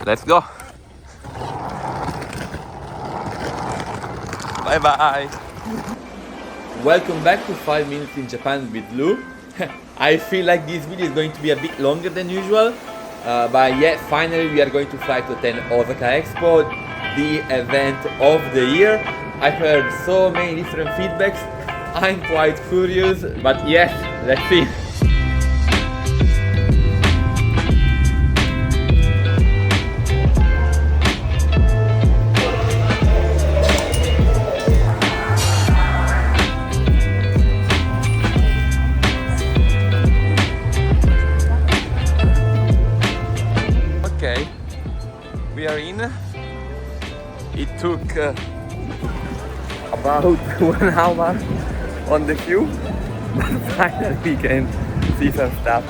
Let's go. Bye bye. Welcome back to 5 minutes in Japan with Lou. I feel like this video is going to be a bit longer than usual, but yeah, finally we are going to fly to attend Osaka Expo, the event of the year. I heard so many different feedbacks. I'm quite curious, but yes, let's see. Okay, we are in. It took about 1 hour on the queue, but finally we can see some stuff.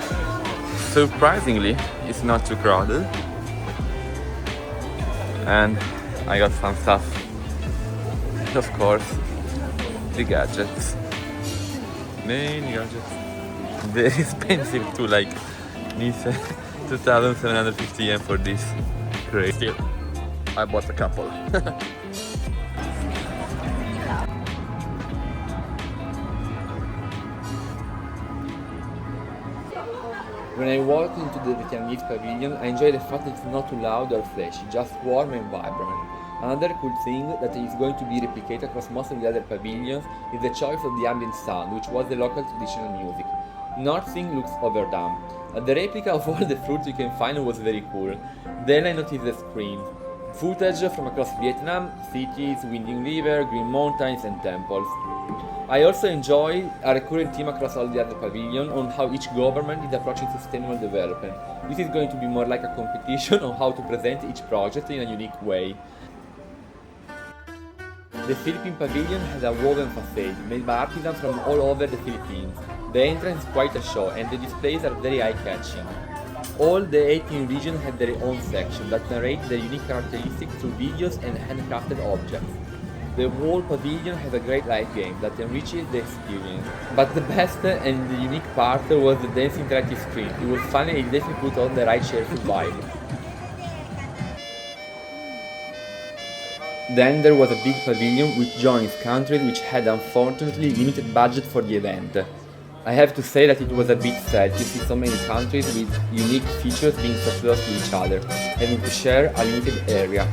Surprisingly, it's not too crowded, and I got some stuff. Of course, the gadgets, many gadgets, very expensive too, like needs 2,750 yen for this. Great. Still, I bought a couple. When I walked into the Vietnamese pavilion, I enjoyed the fact that it's not too loud or flashy, just warm and vibrant. Another cool thing that is going to be replicated across most of the other pavilions is the choice of the ambient sound, which was the local traditional music. Nothing looks overdone. The replica of all the fruits you can find was very cool. Then I noticed the screens. Footage from across Vietnam, cities, winding river, green mountains and temples. I also enjoy a recurrent theme across all the other pavilions on how each government is approaching sustainable development. This is going to be more like a competition on how to present each project in a unique way. The Philippine Pavilion has a woven facade made by artisans from all over the Philippines. The entrance is quite a show and the displays are very eye-catching. All the 18 regions have their own section that narrate their unique characteristics through videos and handcrafted objects. The whole pavilion has a great light game that enriches the experience. But the best and the unique part was the dance interactive screen. It was fun and it definitely put on the right cheerful vibe. Then there was a big pavilion which joins countries which had unfortunately limited budget for the event. I have to say that it was a bit sad to see so many countries with unique features being so close to each other, having to share a limited area.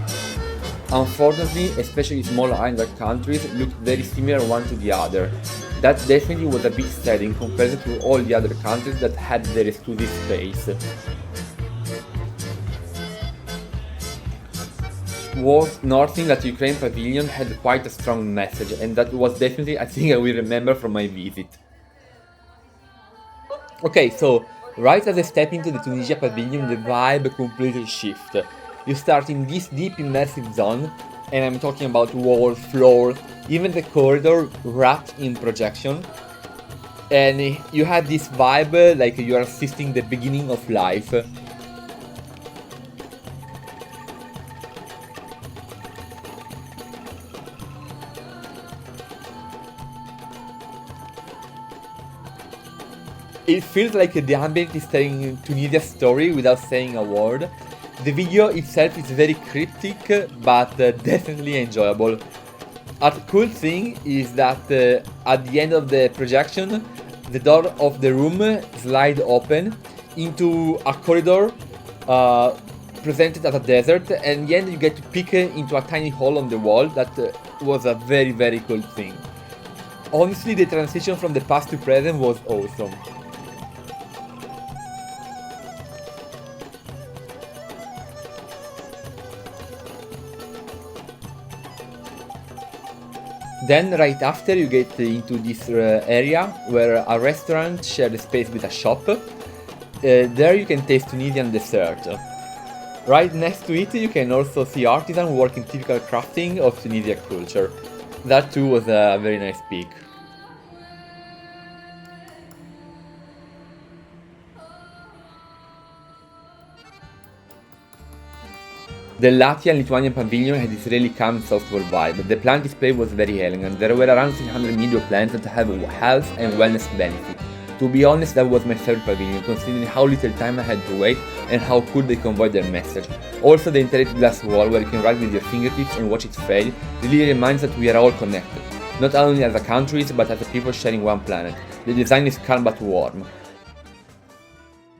Unfortunately, especially small island countries looked very similar one to the other. That definitely was a bit sad in comparison to all the other countries that had their exclusive space. Worth noting that Ukraine Pavilion had quite a strong message, and that was definitely a thing I will remember from my visit. Okay, so right as I step into the Tunisia Pavilion, the vibe completely shifts. You start in this deep immersive zone, and I'm talking about wall, floor, even the corridor wrapped in projection. And you have this vibe like you are assisting the beginning of life. It feels like the ambient is telling Tunisia's story without saying a word. The video itself is very cryptic, but definitely enjoyable. A cool thing is that at the end of the projection, the door of the room slides open into a corridor presented as a desert, and in the end you get to peek into a tiny hole on the wall. That was a very cool thing. Honestly, the transition from the past to present was awesome. Then right after you get into this area where a restaurant shares space with a shop. There you can taste Tunisian dessert. Right next to it you can also see artisans working typical crafting of Tunisian culture. That too was a very nice peek. The Latvian Lithuanian pavilion had this really calm, soulful vibe. The plant display was very elegant. There were around 300 media plants that have health and wellness benefits. To be honest, that was my favorite pavilion, considering how little time I had to wait and how cool they convey their message. Also, the integrated glass wall where you can write with your fingertips and watch it fade really reminds that we are all connected, not only as a countries but as a people sharing one planet. The design is calm but warm.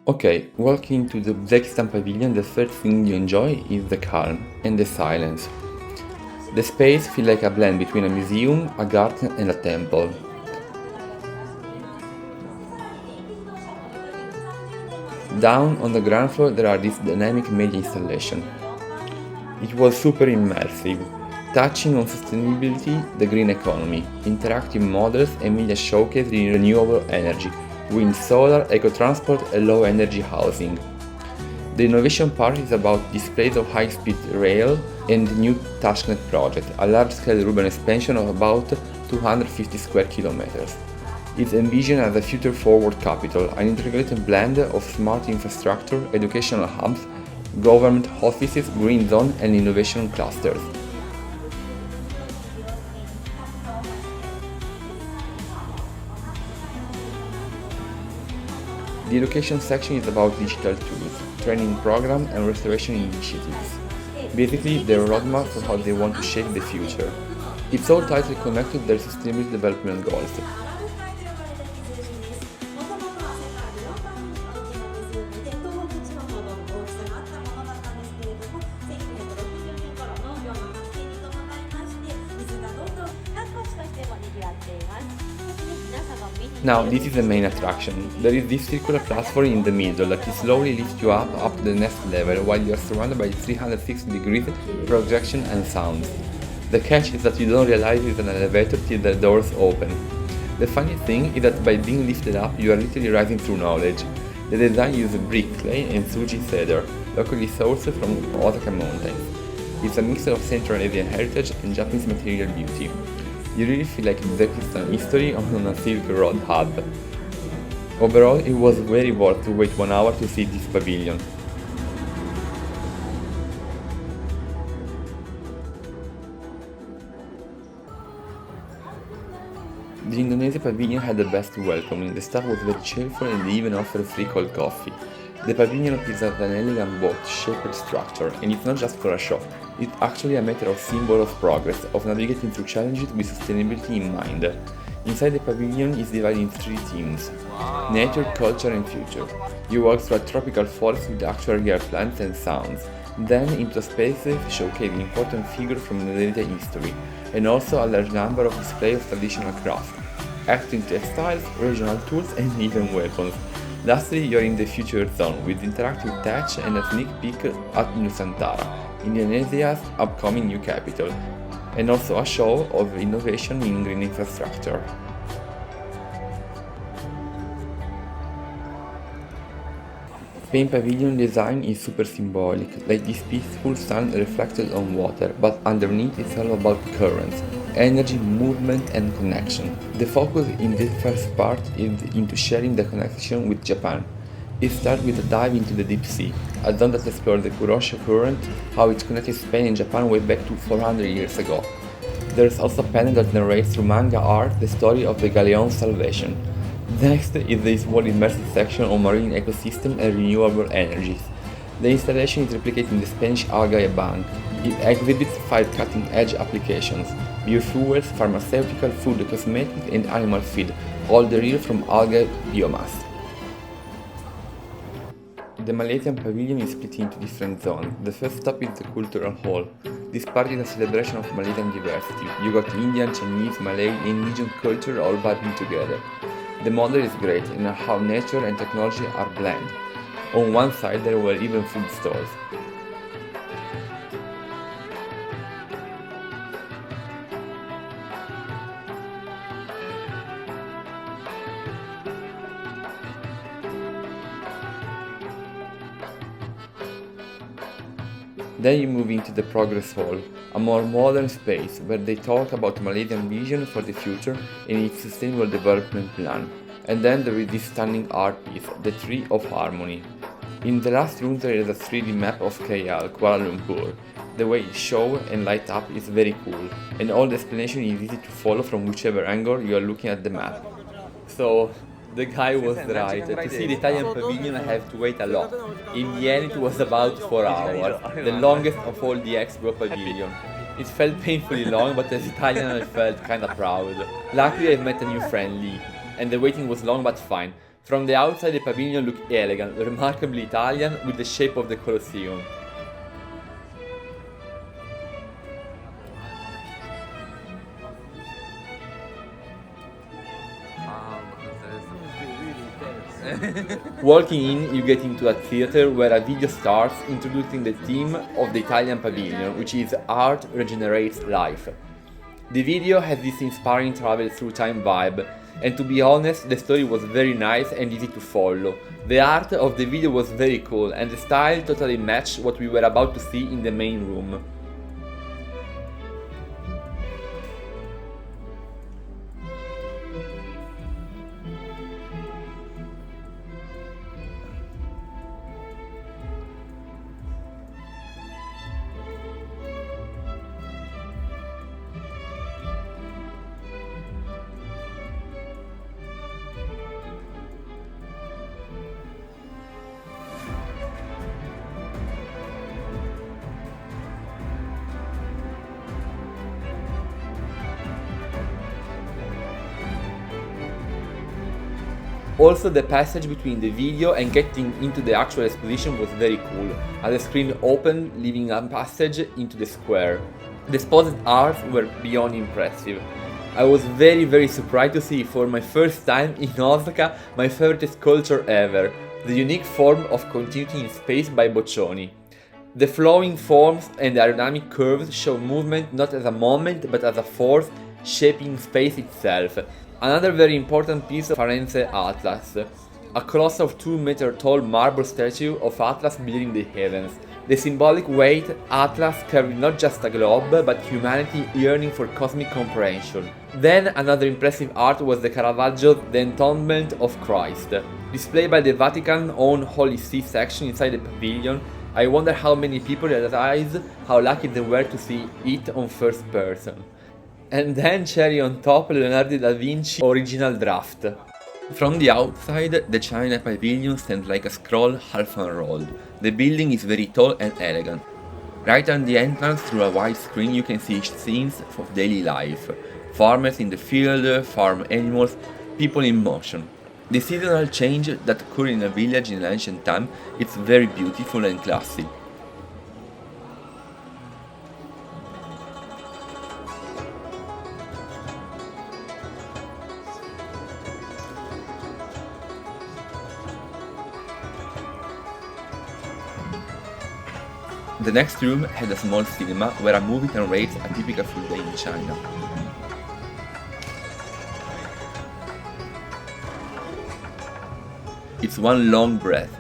Okay, walking to the Uzbekistan pavilion, the first thing you enjoy is the calm and the silence. The space feels like a blend between a museum, a garden and a temple. Down on the ground floor there are these dynamic media installations. It was super immersive, touching on sustainability, the green economy, interactive models and media showcase renewable energy, wind, solar, eco-transport and low-energy housing. The innovation part is about displays of high-speed rail and the new Tashkent project, a large-scale urban expansion of about 250 square kilometers. It's envisioned as a future-forward capital, an integrated blend of smart infrastructure, educational hubs, government offices, green zone and innovation clusters. The education section is about digital tools, training programs and restoration initiatives. Basically, their roadmap for how they want to shape the future. It's all tightly connected to their sustainable development goals. Now, this is the main attraction. There is this circular platform in the middle that will slowly lift you up to the next level while you are surrounded by 360 degrees projection and sound. The catch is that you don't realize it's an elevator till the doors open. The funny thing is that by being lifted up, you are literally rising through knowledge. The design uses brick clay and Suji cedar, locally sourced from Osaka mountains. It's a mix of Central Asian heritage and Japanese material beauty. You really feel like Uzbekistan history on a Silk Road hub. Overall, it was very worth to wait 1 hour to see this pavilion. The Indonesia pavilion had the best welcoming. The staff was very cheerful and they even offered free cold coffee. The pavilion is an elegant boat-shaped structure, and it's not just for a show. It's actually a matter of symbol of progress, of navigating through challenges with sustainability in mind. Inside the pavilion is divided in 3 themes: nature, culture and future. You walk through a tropical forest with actual real plants and sounds, then into spaces showcasing important figures from Indonesian history, and also a large number of displays of traditional crafts, acting textiles, regional tools and even weapons. Lastly, you're in the future zone with interactive touch and a sneak peek at Nusantara, Indonesia's upcoming new capital, and also a show of innovation in green infrastructure. Spain pavilion design is super symbolic, like this peaceful sun reflected on water, but underneath it's all about currents, energy, movement and connection. The focus in this first part is into sharing the connection with Japan. It starts with a dive into the deep sea, a zone that explores the Kurosha current, how it connected Spain and Japan way back to 400 years ago. There's also a panel that narrates through manga art the story of the Galeon's salvation. Next is this whole immersive section on marine ecosystem and renewable energies. The installation is replicating the Spanish algae bank. It exhibits 5 cutting-edge applications: biofuels, pharmaceutical, food, cosmetics and animal feed, all derived from algae biomass. The Malaysian pavilion is split into different zones. The first stop is the cultural hall. This part is a celebration of Malaysian diversity. You got Indian, Chinese, Malay, and indigenous culture all vibing together. The model is great in how nature and technology are blended. On one side there were even food stalls. Then you move into the Progress Hall, a more modern space where they talk about Malaysian vision for the future and its sustainable development plan. And then there is this stunning art piece, the Tree of Harmony. In the last room there is a 3D map of KL, Kuala Lumpur. The way it's shown and light up is very cool, and all the explanation is easy to follow from whichever angle you are looking at the map. So, The guy was right. To see the Italian pavilion, I have to wait a lot. In the end, it was about 4 hours, the longest of all the Expo pavilion. It felt painfully long, but as Italian, I felt kinda proud. Luckily, I've met a new friend, Lee, and the waiting was long but fine. From the outside, the pavilion looked elegant, remarkably Italian, with the shape of the Colosseum. Walking in, you get into a theater where a video starts introducing the theme of the Italian pavilion, which is Art Regenerates Life. The video has this inspiring travel through time vibe, and to be honest, the story was very nice and easy to follow. The art of the video was very cool, and the style totally matched what we were about to see in the main room. Also, the passage between the video and getting into the actual exposition was very cool, as the screen opened, leaving a passage into the square. The exposed arts were beyond impressive. I was very surprised to see for my first time in Osaka my favorite sculpture ever, the unique form of continuity in space by Boccioni. The flowing forms and the aerodynamic curves show movement not as a moment but as a force shaping space itself. Another very important piece of Firenze Atlas, a colossal 2-meter tall marble statue of Atlas building the heavens. The symbolic weight Atlas carried not just a globe, but humanity yearning for cosmic comprehension. Then another impressive art was the Caravaggio's The Entombment of Christ. Displayed by the Vatican-owned Holy See section inside the pavilion, I wonder how many people realized how lucky they were to see it on first person. And then cherry on top, Leonardo da Vinci original draft. From the outside, the China Pavilion stands like a scroll half unrolled. The building is very tall and elegant. Right on the entrance, through a wide screen, you can see scenes of daily life. Farmers in the field, farm animals, people in motion. The seasonal change that occurred in a village in ancient time, it's very beautiful and classy. The next room had a small cinema where a movie narrates a typical full day in China. It's one long breath.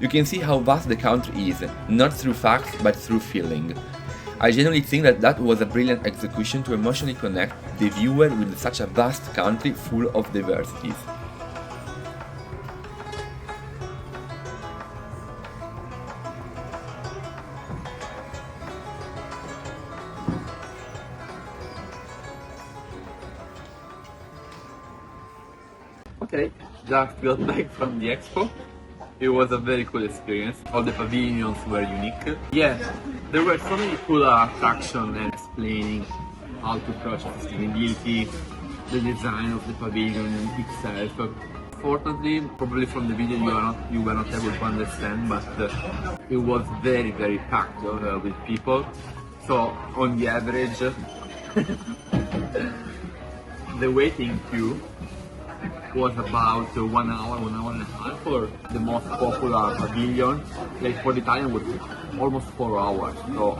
You can see how vast the country is, not through facts but through feeling. I genuinely think that was a brilliant execution to emotionally connect the viewer with such a vast country full of diversities. Okay, just got back from the expo. It was a very cool experience. All the pavilions were unique. Yeah, there were so many cool attractions and explaining how to approach sustainability, the design of the pavilion itself. Fortunately, probably from the video you were not able to understand, but it was very packed with people. So on the average, the waiting queue was about 1 hour, 1 hour and a half for the most popular pavilion. Like for the Italian was almost 4 hours. So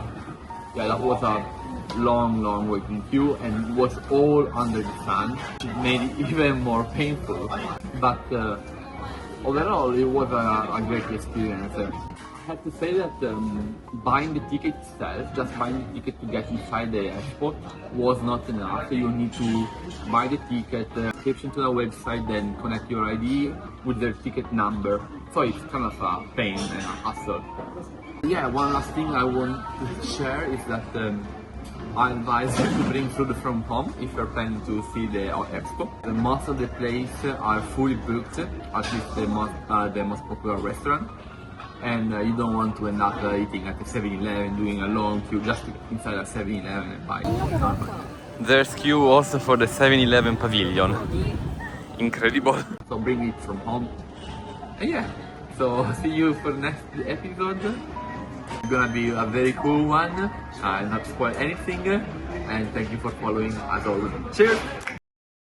yeah, that was a long waiting queue, and it was all under the sun, which made it even more painful. But overall, it was a great experience. I have to say that buying the ticket itself, just buying the ticket to get inside the expo, was not enough. You need to buy the ticket, subscription to the website, then connect your ID with their ticket number. So it's kind of a pain and a hassle. Yeah, one last thing I want to share is that I advise you to bring food from home if you're planning to see the Expo. Most of the places are fully booked, at least the most popular restaurant. And you don't want to end up eating at a 7-Eleven, doing a long queue just inside a 7-Eleven and buy. There's queue also for the 7-Eleven pavilion. Incredible. So bring it from home. And yeah, so see you for the next episode. It's gonna be a very cool one. Not spoil anything. And thank you for following as always. Cheers!